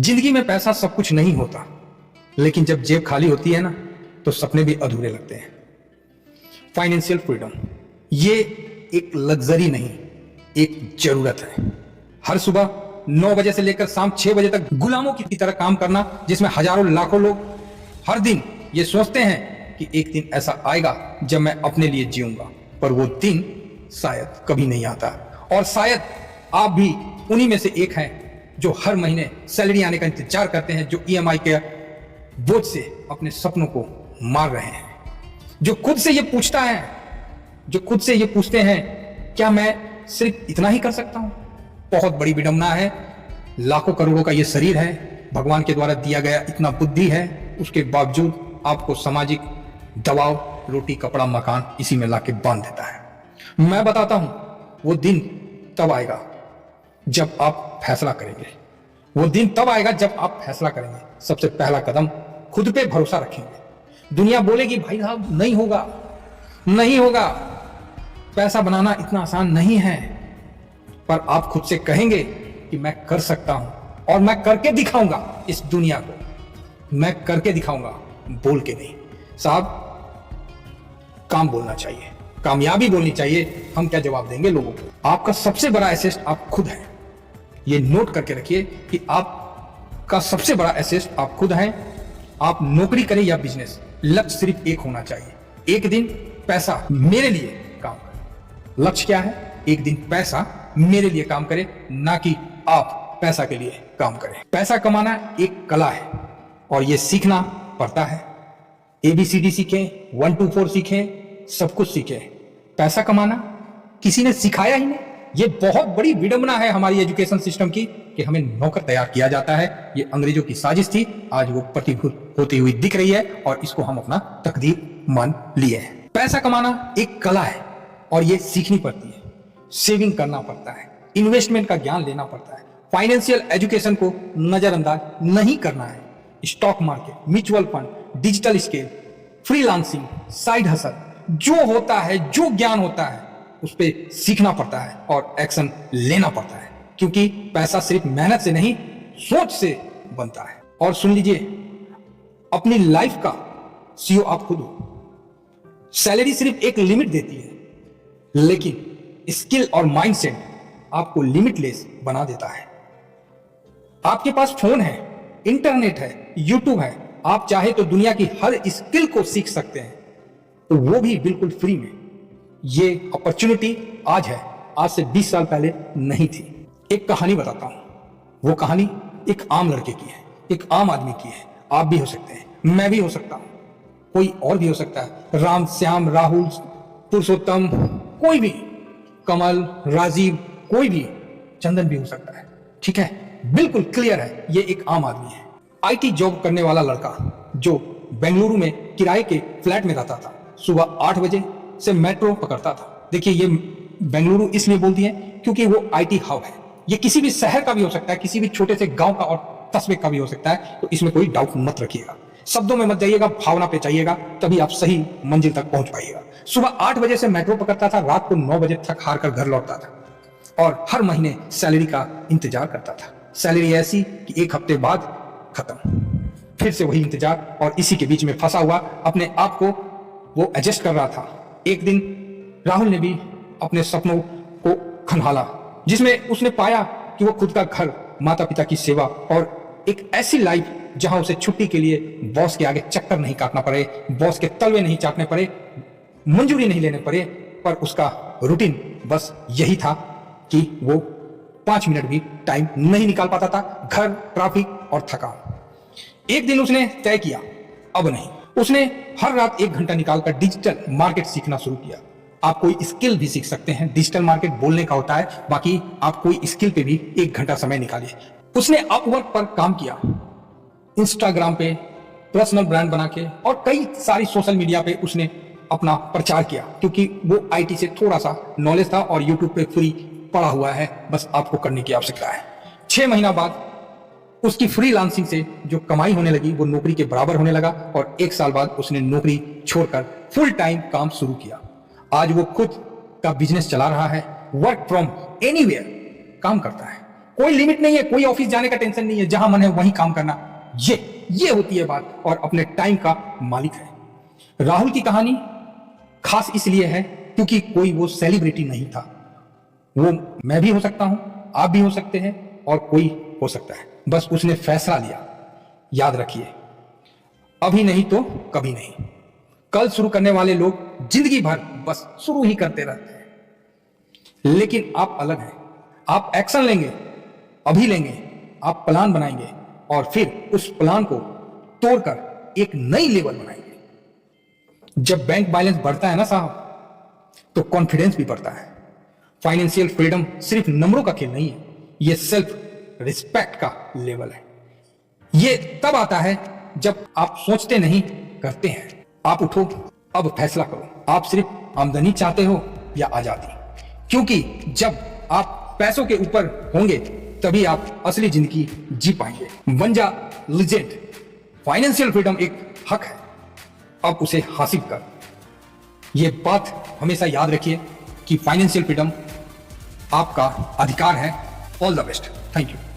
जिंदगी में पैसा सब कुछ नहीं होता, लेकिन जब जेब खाली होती है ना तो सपने भी अधूरे लगते हैं। फाइनेंशियल फ्रीडम ये एक लग्जरी नहीं, एक जरूरत है। हर सुबह 9 बजे से लेकर शाम 6 बजे तक गुलामों की तरह काम करना, जिसमें हजारों लाखों लोग हर दिन ये सोचते हैं कि एक दिन ऐसा आएगा जब मैं अपने लिए जीऊंगा, पर वो दिन शायद कभी नहीं आता। और शायद आप भी उन्हीं में से एक हैं जो हर महीने सैलरी आने का इंतजार करते हैं, जो ईएमआई के बोझ से अपने सपनों को मार रहे हैं, जो खुद से ये पूछता है, जो खुद से ये पूछते हैं क्या मैं सिर्फ इतना ही कर सकता हूं। बहुत बड़ी विडंबना है, लाखों करोड़ों का ये शरीर है, भगवान के द्वारा दिया गया इतना बुद्धि है, उसके बावजूद आपको सामाजिक दबाव, रोटी कपड़ा मकान इसी में लाके बांध देता है। मैं बताता हूं, वो दिन तब आएगा जब आप फैसला करेंगे। वो दिन तब आएगा जब आप फैसला करेंगे। सबसे पहला कदम खुद पे भरोसा रखेंगे। दुनिया बोलेगी भाई साहब नहीं होगा, नहीं होगा, पैसा बनाना इतना आसान नहीं है, पर आप खुद से कहेंगे कि मैं कर सकता हूं और मैं करके दिखाऊंगा इस दुनिया को, मैं करके दिखाऊंगा, बोल के नहीं। साहब काम बोलना चाहिए, कामयाबी बोलनी चाहिए। हम क्या जवाब देंगे लोगों को? आपका सबसे बड़ा एसेट आप खुद हैं। ये नोट करके रखिए कि आपका सबसे बड़ा एसेट आप खुद हैं। आप नौकरी करें या बिजनेस, लक्ष्य सिर्फ एक होना चाहिए, एक दिन पैसा मेरे लिए काम करे। लक्ष्य क्या है? एक दिन पैसा मेरे लिए काम करे, ना कि आप पैसा के लिए काम करें। पैसा कमाना एक कला है और ये सीखना पड़ता है। ABCD सीखें, 1 2 4 सीखें, सब कुछ सीखें। पैसा कमाना किसी ने सिखाया ही नहीं। ये बहुत बड़ी विडंबना है हमारी एजुकेशन सिस्टम की कि हमें नौकर तैयार किया जाता है। ये अंग्रेजों की साजिश थी, आज वो प्रतिफलित होती हुई दिख रही है और इसको हम अपना तकदीर मान लिए हैं। पैसा कमाना एक कला है और ये सीखनी पड़ती है। सेविंग करना पड़ता है, इन्वेस्टमेंट का ज्ञान लेना पड़ता है, फाइनेंशियल एजुकेशन को नजरअंदाज नहीं करना है। Stock market, mutual fund, digital scale, freelancing, side hustle, जो होता है, जो ज्ञान होता है, उस पर सीखना पड़ता है और एक्शन लेना पड़ता है, क्योंकि पैसा सिर्फ मेहनत से नहीं, सोच से बनता है। और सुन लीजिए, अपनी लाइफ का CEO आप खुद हो। सैलरी सिर्फ एक लिमिट देती है, लेकिन स्किल और माइंडसेट आपको लिमिटलेस बना देता है। आपके पास फोन है, इंटरनेट है, यूट्यूब है, आप चाहे तो दुनिया की हर स्किल को सीख सकते हैं, तो वो भी बिल्कुल फ्री में। ये अपॉर्चुनिटी आज है, आज से 20 साल पहले नहीं थी। एक कहानी बताता हूं, वो कहानी एक आम लड़के की है, एक आम आदमी की है। आप भी हो सकते हैं, मैं भी हो सकता हूं, कोई और भी हो सकता है, राम, श्याम, राहुल, पुरुषोत्तम, कोई भी, कमल, राजीव, कोई भी, चंदन भी हो सकता है। ठीक है, बिल्कुल क्लियर है, ये एक आम आदमी है। IT जॉब करने वाला लड़का जो बेंगलुरु में किराए के फ्लैट में रहता था, सुबह 8 बजे से मेट्रो पकड़ता था। देखिए, ये बेंगलुरु इसलिए बोलती है क्योंकि वो IT हब है। ये किसी भी शहर का भी हो सकता है, किसी भी छोटे से गांव का और कस्बे का भी हो सकता है, तो इसमें कोई डाउट मत रखिएगा। शब्दों में मत जाइएगा, भावना पे चाहिएगा, तभी आप सही मंजिल तक पहुंच पाइएगा। सुबह 8 बजे से मेट्रो पकड़ता था, रात को 9 बजे थक हार कर घर लौटता था और हर महीने सैलरी का इंतजार करता था। सैलरी ऐसी कि 1 हफ्ते बाद खत्म, फिर से वही इंतजार, और इसी के बीच में फंसा हुआ अपने आप को वो एडजस्ट कर रहा था। एक दिन राहुल ने भी अपने सपनों को खंगाला, जिसमें उसने पाया कि वो खुद का घर, माता पिता की सेवा और एक ऐसी लाइफ जहां उसे छुट्टी के लिए बॉस के आगे चक्कर नहीं काटना पड़े, बॉस के तलवे नहीं चाटने पड़े, मंजूरी नहीं लेने पड़े, पर उसका रूटीन बस यही था कि वो 5 मिनट भी टाइम नहीं निकाल पाता था। घर, ट्रैफिक और थकान। एक दिन उसने तय किया, अब नहीं। उसने हर रात 1 घंटा निकालकर डिजिटल मार्केट सीखना शुरू किया। आप कोई स्किल भी सीख सकते हैं, डिजिटल मार्केट बोलने का होता है, बाकी आप कोई स्किल पे भी 1 घंटा समय निकालिए। उसने अपवर्क पर काम किया, इंस्टाग्राम पे पर्सनल ब्रांड बना के, और कई सारी सोशल मीडिया पे उसने अपना प्रचार किया, क्योंकि वो IT से थोड़ा सा नॉलेज था और यूट्यूब पे फ्री पड़ा हुआ है, बस आपको करने की आवश्यकता है। 6 महीना बाद उसकी फ्रीलांसिंग से जो कमाई होने लगी वो नौकरी के बराबर होने लगा, और 1 साल बाद उसने नौकरी छोड़कर फुल टाइम काम शुरू किया। आज वो खुद का बिजनेस चला रहा है, वर्क फ्रॉम एनीवेयर काम करता है। कोई लिमिट नहीं है, कोई ऑफिस जाने का टेंशन नहीं है, जहां मन है वहीं काम करना। ये होती है बात, और अपने टाइम का मालिक है। राहुल की कहानी खास इसलिए है क्योंकि कोई वो सेलिब्रिटी नहीं था। वो मैं भी हो सकता हूं, आप भी हो सकते हैं, और कोई हो सकता है। बस उसने फैसला लिया। याद रखिए, अभी नहीं तो कभी नहीं। कल शुरू करने वाले लोग जिंदगी भर बस शुरू ही करते रहते हैं, लेकिन आप अलग हैं। आप एक्शन लेंगे, अभी लेंगे, आप प्लान बनाएंगे, और फिर उस प्लान को तोड़कर एक नई लेवल बनाएंगे। जब बैंक बैलेंस बढ़ता है ना साहब, तो कॉन्फिडेंस भी बढ़ता है। फाइनेंशियल फ्रीडम सिर्फ नंबरों का खेल नहीं है, यह सेल्फ रिस्पेक्ट का लेवल है। यह तब आता है जब आप सोचते नहीं, करते हैं। आप उठो, अब फैसला करो, आप सिर्फ आमदनी चाहते हो या आजादी। क्योंकि जब आप पैसों के ऊपर होंगे तभी आप असली जिंदगी जी पाएंगे। बन जा लीजेंड। फाइनेंशियल फ्रीडम एक हक है, अब उसे हासिल कर। यह बात हमेशा याद रखिए कि फाइनेंशियल फ्रीडम आपका अधिकार है। All the best. Thank you.